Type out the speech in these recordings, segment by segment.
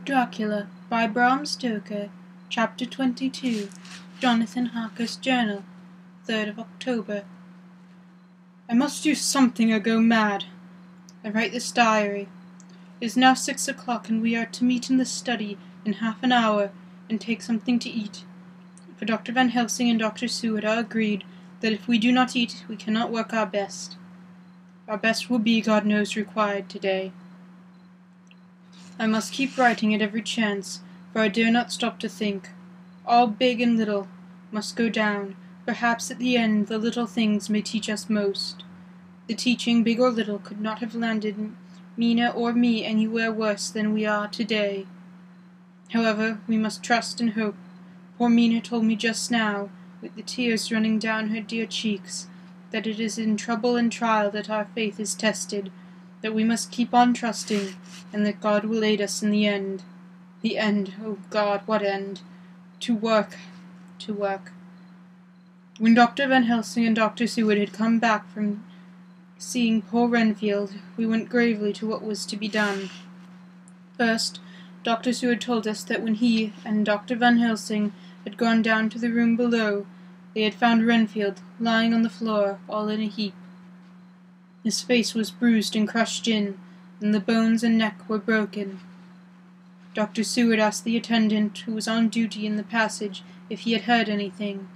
Dracula by Bram Stoker, Chapter 22, Jonathan Harker's Journal, 3rd of October. I must do something or go mad. I write this diary. It is now 6 o'clock and we are to meet in the study in half an hour and take something to eat. For Dr. Van Helsing and Dr. Seward are agreed that if we do not eat, we cannot work our best. Our best will be, God knows, required today. I must keep writing at every chance, for I dare not stop to think. All big and little must go down. Perhaps at the end the little things may teach us most. The teaching, big or little, could not have landed Mina or me anywhere worse than we are today. However, we must trust and hope. Poor Mina told me just now, with the tears running down her dear cheeks, that it is in trouble and trial that our faith is tested, that we must keep on trusting, and that God will aid us in the end. The end, oh God, what end? To work, to work. When Dr. Van Helsing and Dr. Seward had come back from seeing poor Renfield, we went gravely to what was to be done. First, Dr. Seward told us that when he and Dr. Van Helsing had gone down to the room below, they had found Renfield lying on the floor, all in a heap. His face was bruised and crushed in, and the bones and neck were broken. Dr. Seward asked the attendant, who was on duty in the passage, if he had heard anything.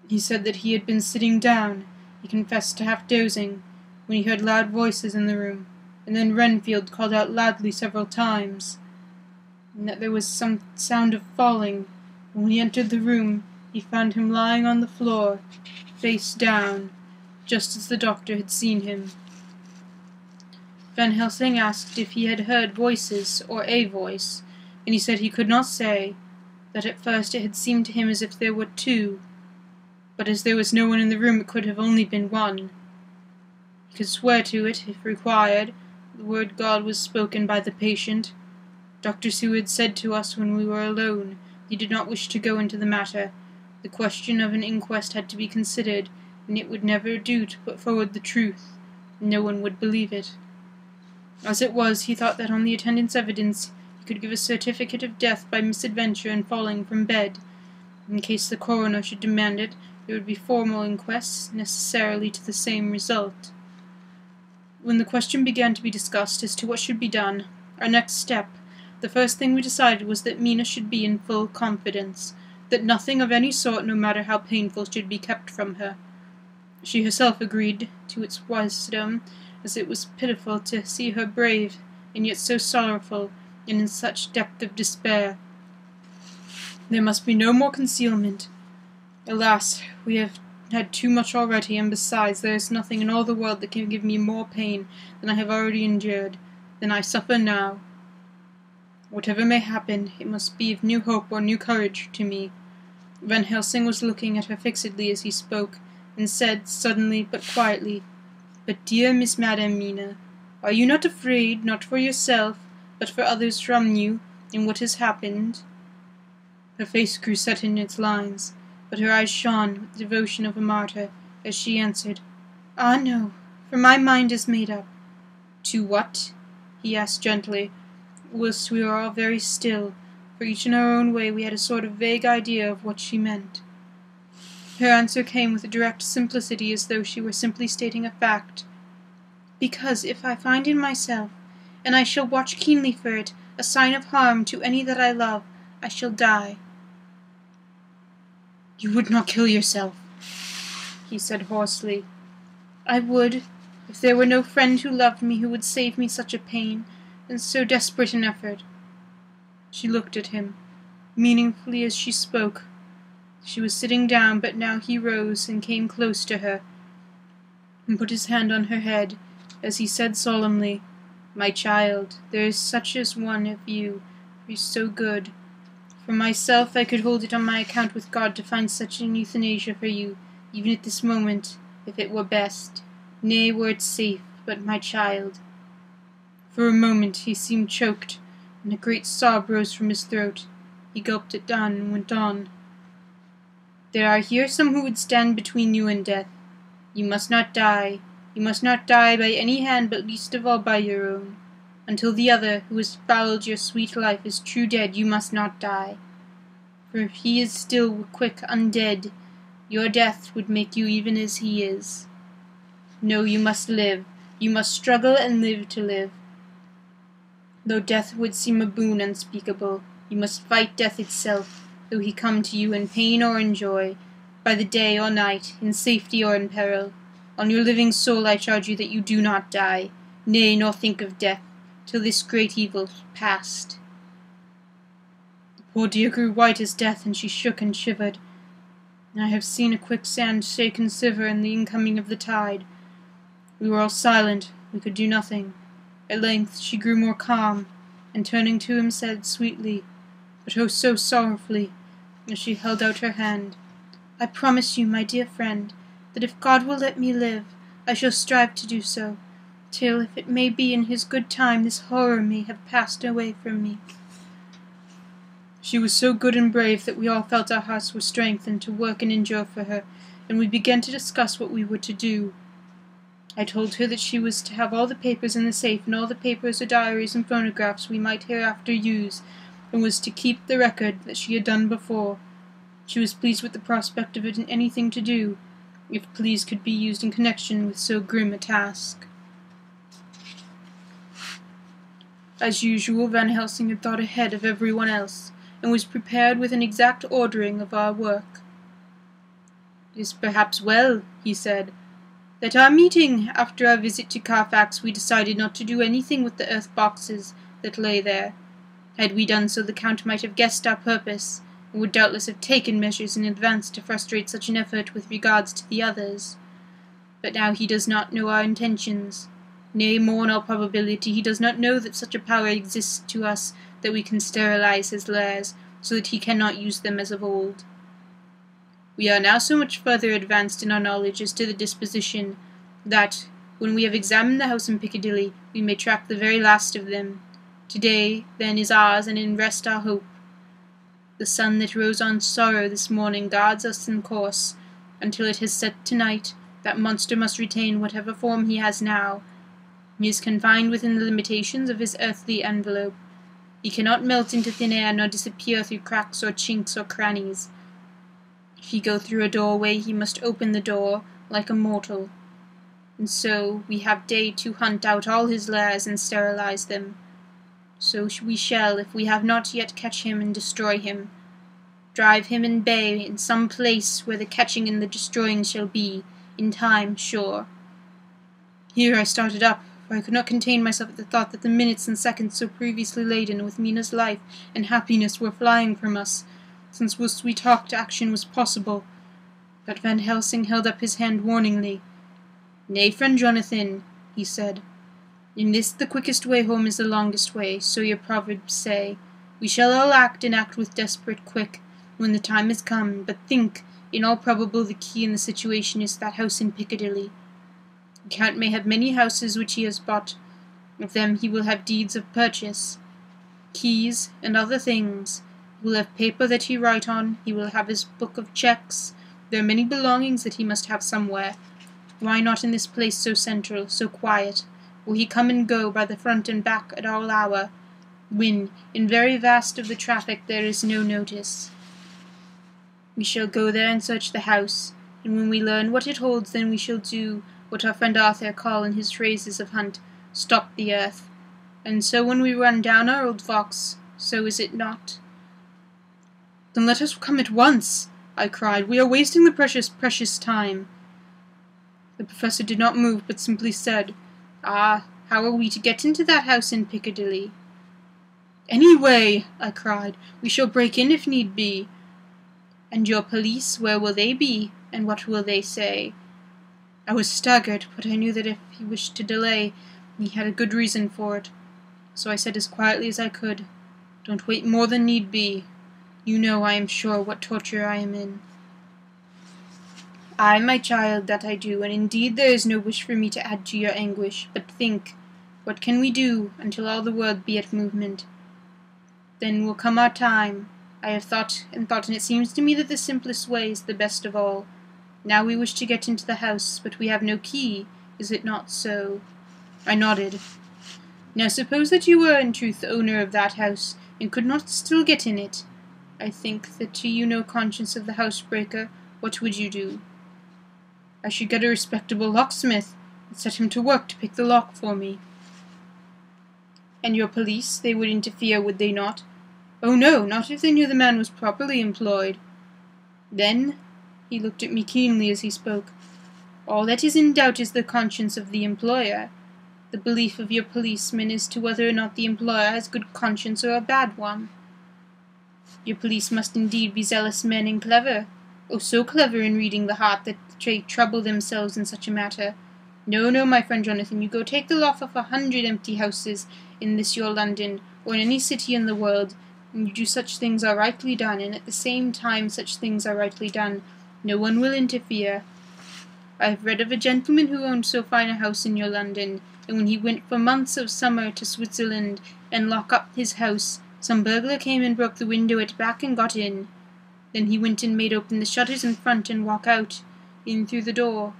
He said that he had been sitting down, he confessed to half dozing, when he heard loud voices in the room, and then Renfield called out loudly several times, and that there was some sound of falling. When he entered the room, he found him lying on the floor, face down, just as the doctor had seen him. Van Helsing asked if he had heard voices, or a voice, and he said he could not say, that at first it had seemed to him as if there were two, but as there was no one in the room it could have only been one. He could swear to it, if required. The word God was spoken by the patient. Dr. Seward said to us when we were alone, he did not wish to go into the matter. The question of an inquest had to be considered, and it would never do to put forward the truth. No one would believe it. As it was, he thought that on the attendant's evidence he could give a certificate of death by misadventure and falling from bed. In case the coroner should demand it, there would be formal inquests, necessarily to the same result. When the question began to be discussed as to what should be done, our next step, the first thing we decided was that Mina should be in full confidence, that nothing of any sort, no matter how painful, should be kept from her. She herself agreed to its wisdom, as it was pitiful to see her brave, and yet so sorrowful, and in such depth of despair. There must be no more concealment. Alas, we have had too much already, and besides, there is nothing in all the world that can give me more pain than I have already endured, than I suffer now. Whatever may happen, it must be of new hope or new courage to me. Van Helsing was looking at her fixedly as he spoke, and said, suddenly but quietly, "But dear Miss Madame Mina, are you not afraid, not for yourself, but for others from you, in what has happened?" Her face grew set in its lines, but her eyes shone with the devotion of a martyr, as she answered, "Ah, no, for my mind is made up." "To what?" he asked gently, whilst we were all very still, for each in our own way we had a sort of vague idea of what she meant. Her answer came with a direct simplicity, as though she were simply stating a fact. "Because if I find in myself, and I shall watch keenly for it, a sign of harm to any that I love, I shall die." "You would not kill yourself," he said hoarsely. "I would, if there were no friend who loved me who would save me such a pain, and so desperate an effort." She looked at him, meaningfully as she spoke. She was sitting down, but now he rose and came close to her, and put his hand on her head, as he said solemnly, "My child, there is such as one of you who is so good. For myself, I could hold it on my account with God to find such an euthanasia for you, even at this moment, if it were best, nay, were it safe, but my child." For a moment he seemed choked, and a great sob rose from his throat. He gulped it down and went on. "There are here some who would stand between you and death. You must not die. You must not die by any hand, but least of all by your own. Until the other, who has fouled your sweet life, is true dead, you must not die. For if he is still quick undead, your death would make you even as he is. No, you must live. You must struggle and live to live. Though death would seem a boon unspeakable, you must fight death itself, though he come to you in pain or in joy, by the day or night, in safety or in peril. On your living soul I charge you that you do not die, nay, nor think of death, till this great evil past. The poor dear grew white as death, and she shook and shivered. I have seen a quicksand shake and shiver in the incoming of the tide. We were all silent, we could do nothing. At length she grew more calm, and turning to him said sweetly, but oh so sorrowfully, as she held out her hand, I promise you, my dear friend, that if God will let me live, I shall strive to do so, till, if it may be in his good time, this horror may have passed away from me. She was so good and brave that we all felt our hearts were strengthened to work and endure for her, and we began to discuss what we were to do. I told her that she was to have all the papers in the safe, and all the papers or diaries and phonographs we might hereafter use, and was to keep the record that she had done before. She was pleased with the prospect of it in anything to do, if pleased could be used in connection with so grim a task. As usual, Van Helsing had thought ahead of everyone else, and was prepared with an exact ordering of our work. It is perhaps well, he said, that our meeting after our visit to Carfax we decided not to do anything with the earth boxes that lay there. Had we done so, the Count might have guessed our purpose, and would doubtless have taken measures in advance to frustrate such an effort with regards to the others. But now he does not know our intentions. Nay, more in all probability, he does not know that such a power exists to us that we can sterilize his lairs, so that he cannot use them as of old. We are now so much further advanced in our knowledge as to the disposition, that, when we have examined the house in Piccadilly, we may track the very last of them. Today, then, is ours, and in rest our hope. The sun that rose on sorrow this morning guards us in course. Until it has set tonight, that monster must retain whatever form he has now. He is confined within the limitations of his earthly envelope. He cannot melt into thin air, nor disappear through cracks or chinks or crannies. If he go through a doorway, he must open the door, like a mortal. And so we have day to hunt out all his lairs and sterilize them. So we shall, if we have not yet catch him and destroy him. Drive him in bay in some place where the catching and the destroying shall be, in time, sure. Here I started up, for I could not contain myself at the thought that the minutes and seconds so previously laden with Mina's life and happiness were flying from us, since whilst we talked action was possible. But Van Helsing held up his hand warningly. Nay, friend Jonathan, he said, in this the quickest way home is the longest way, so your proverbs say. We shall all act, and act with desperate quick, when the time is come, but think, in all probable the key in the situation is that house in Piccadilly. The Count may have many houses which he has bought. Of them he will have deeds of purchase, keys, and other things. He will have paper that he write on, he will have his book of cheques. There are many belongings that he must have somewhere. Why not in this place so central, so quiet, where he come and go by the front and back at all hour, when, in very vast of the traffic, there is no notice? We shall go there and search the house, and when we learn what it holds, then we shall do what our friend Arthur call in his phrases of hunt, stop the earth. And so when we run down our old fox, so is it not? Then let us come at once, I cried. We are wasting the precious time. The professor did not move, but simply said, Ah, how are we to get into that house in Piccadilly? Any way, I cried. We shall break in if need be. And your police, where will they be, and what will they say? I was staggered, but I knew that if he wished to delay, he had a good reason for it. So I said as quietly as I could, Don't wait more than need be. You know, I am sure, what torture I am in. Ay, my child, that I do, and indeed there is no wish for me to add to your anguish. But think, what can we do until all the world be at movement? Then will come our time. I have thought and thought, and it seems to me that the simplest way is the best of all. Now we wish to get into the house, but we have no key. Is it not so? I nodded. Now suppose that you were in truth the owner of that house, and could not still get in it. I think that to you no conscience of the housebreaker, what would you do? I should get a respectable locksmith, and set him to work to pick the lock for me. And your police, they would interfere, would they not? Oh no, not if they knew the man was properly employed. Then, he looked at me keenly as he spoke, all that is in doubt is the conscience of the employer. The belief of your policeman as to whether or not the employer has good conscience or a bad one. Your police must indeed be zealous men and clever. Oh, so clever in reading the heart that they trouble themselves in such a matter. No, no, my friend Jonathan, you go take the lock of 100 empty houses in this your London, or in any city in the world, and you do such things are rightly done, and at the same time such things are rightly done. No one will interfere. I have read of a gentleman who owned so fine a house in your London, and when he went for months of summer to Switzerland and lock up his house, some burglar came and broke the window at back and got in. Then he went and made open the shutters in front and walk out, in through the door,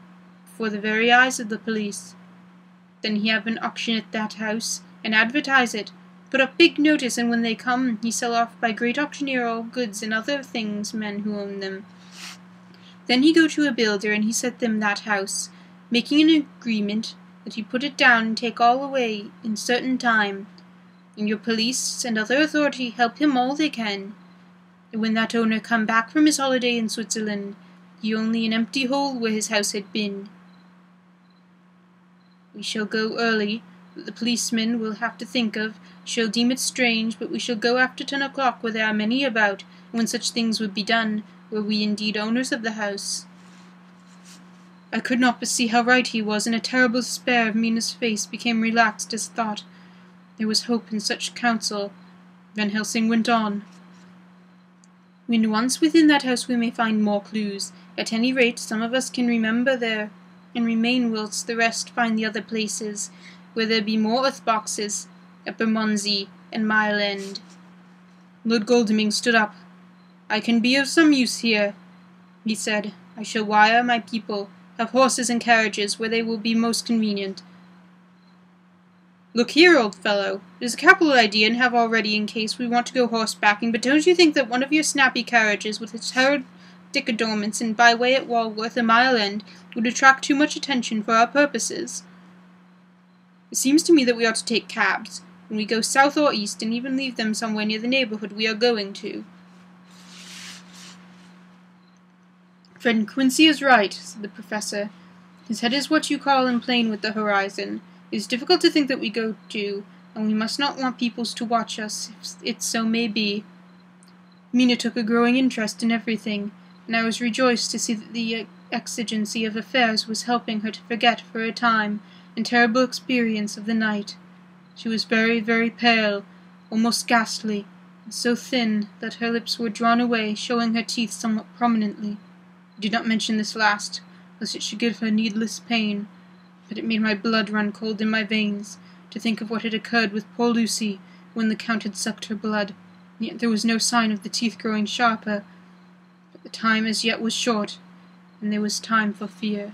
before the very eyes of the police. Then he have an auction at that house, and advertise it, put up big notice, and when they come, he sell off by great auctioneer all goods and other things men who own them. Then he go to a builder, and he set them that house, making an agreement that he put it down and take all away in certain time, and your police and other authority help him all they can. And when that owner come back from his holiday in Switzerland, he only an empty hole where his house had been. We shall go early, that the policeman will have to think of, shall deem it strange, but we shall go after 10 o'clock where there are many about, and when such things would be done, were we indeed owners of the house. I could not but see how right he was, and a terrible despair of Mina's face became relaxed as thought. There was hope in such counsel. Van Helsing went on. When once within that house we may find more clues. At any rate, some of us can remember there, and remain whilst the rest find the other places, where there be more earth-boxes, at Bermondsey and Mile End. Lord Godalming stood up. I can be of some use here, he said. I shall wire my people, have horses and carriages where they will be most convenient. Look here, old fellow, it is a capital idea and have all ready in case we want to go horsebacking, but don't you think that one of your snappy carriages with its heraldic adornments and by way at Walworth and Mile End would attract too much attention for our purposes? It seems to me that we ought to take cabs, when we go south or east, and even leave them somewhere near the neighbourhood we are going to. Friend Quincy is right, said the professor. His head is what you call in plane with the horizon. It is difficult to think that we go to, and we must not want peoples to watch us, if it so may be. Mina took a growing interest in everything, and I was rejoiced to see that the exigency of affairs was helping her to forget for a time the terrible experience of the night. She was very, very pale, almost ghastly, and so thin that her lips were drawn away, showing her teeth somewhat prominently. I did not mention this last, lest it should give her needless pain, but it made my blood run cold in my veins to think of what had occurred with poor Lucy when the Count had sucked her blood, and yet there was no sign of the teeth growing sharper. But the time as yet was short, and there was time for fear.